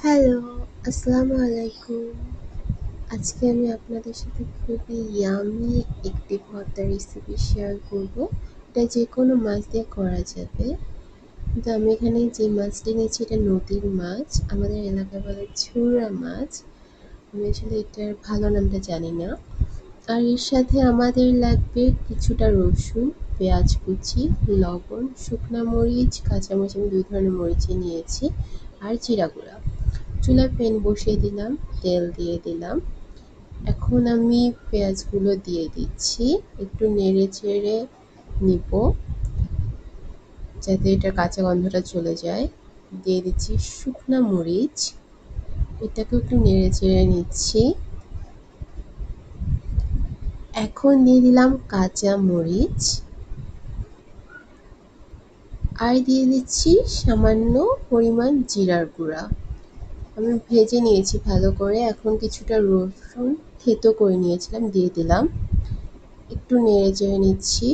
Hello, আসসালামু আলাইকুম। আজকে আমি আপনাদের সাথে খুবই ইয়াম্মি একটি ভর্তা রেসিপি শেয়ার করব। এটা যেকোনো মাছ দিয়ে করা যাবে। কিন্তু আমি এখানে যে মাছটি নিয়েছি এটা নদীর মাছ। আমাদের এলাকায় বলে ছুরা মাছ। আমি আসলে এটার ভালো নামটা জানি না। আর এর সাথে আমাদের লাগবে কিছুটা রসুন, পেঁয়াজ কুচি, লবণ, শুকনা মরিচ, কাঁচামরিচ আমি ২ ধরনের মরিচই নিয়েছি আর জিরা গুঁড়া। চুলায় প্যান বসিয়ে দিলাম, তেল দিয়ে দিলাম। এখন আমি পেঁয়াজগুলো দিয়ে দিচ্ছি, একটু নেড়ে চেড়ে নিব যাতে এটার কাঁচা গন্ধটা চলে যায়। দিয়ে দিচ্ছি শুকনা মরিচ, এটাকেও একটু নেড়ে চেড়ে নিচ্ছি। এখন দিয়ে দিলাম কাঁচা মরিচ আর দিয়ে দিচ্ছি সামান্য পরিমাণ জিরার গুঁড়া। আমি ভেজে নিয়েছি ভালো করে। এখন কিছুটা রসুন থেতো করে নিয়েছিলাম দিয়ে দিলাম, একটু নেড়ে চেড়ে নিচ্ছি।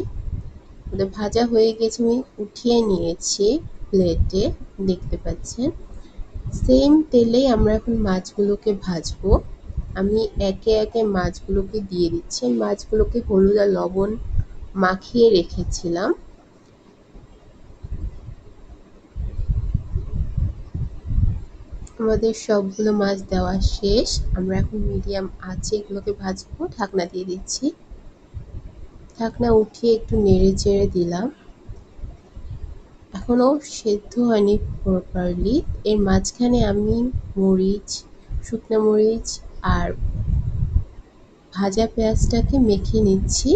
ভাজা হয়ে গেছে, আমি উঠিয়ে নিয়েছি প্লেটে, দেখতে পাচ্ছেন। সেম তেলেই আমরা এখন মাছগুলোকে ভাজবো। আমি একে একে মাছগুলোকে দিয়ে দিচ্ছি। মাছগুলোকে হলুদ আর লবণ মাখিয়ে রেখেছিলাম। আমাদের সবগুলো মাছ দেওয়া শেষ। আমরা এখন মিডিয়াম আঁচে এগুলোকে ভাজবো। ঢাকনা দিয়ে দিচ্ছি। ঢাকনা উঠিয়ে একটু নেড়ে চেড়ে দিলাম। এখনো সেদ্ধ হয়নি প্রপারলি। এর মাঝখানে আমি মরিচ, শুকনো মরিচ আর ভাজা পেঁয়াজটাকে মেখে নিচ্ছি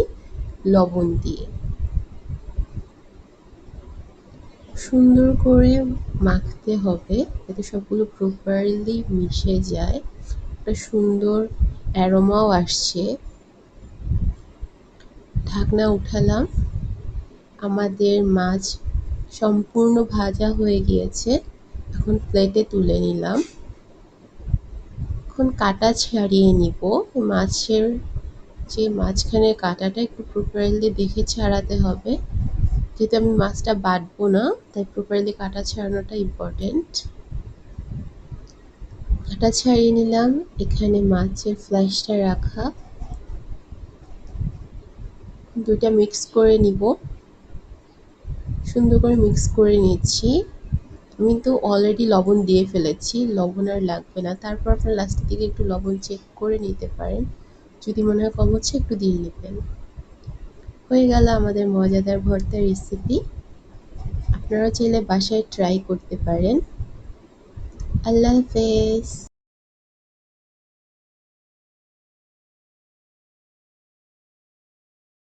লবণ দিয়ে। সুন্দর করে মাখতে হবে যাতে সবগুলো প্রপারলি মিশে যায়। একটা সুন্দর অ্যারোমাও আসছে। ঢাকনা উঠালাম। আমাদের মাছ সম্পূর্ণ ভাজা হয়ে গিয়েছে। এখন প্লেটে তুলে নিলাম। এখন কাটা ছাড়িয়ে নিব। মাছের যে মাঝখানের কাঁটাটা একটু প্রপারলি দেখে ছাড়াতে হবে। যেহেতু আমি মাছটা বাটবো না, তাই প্রপারলি কাটা ছাড়ানোটা ইম্পর্টেন্ট। কাটা ছাড়িয়ে নিলাম। এখানে মাছের ফ্লেশটা রাখা, দুইটা মিক্স করে নিব। সুন্দর করে মিক্স করে নিচ্ছি। আমি তো অলরেডি লবণ দিয়ে ফেলেছি, লবণ আর লাগবে না। তারপর আপনার লাস্টের দিকে একটু লবণ চেক করে নিতে পারেন। যদি মনে হয় কম হচ্ছে একটু দিয়ে নেবেন। হয়ে গেল আমাদের মজাদার ভর্তা রেসিপি। আপনারাও চাইলে বাসায় ট্রাই করতে পারেন। আল্লাহ হাফেজ।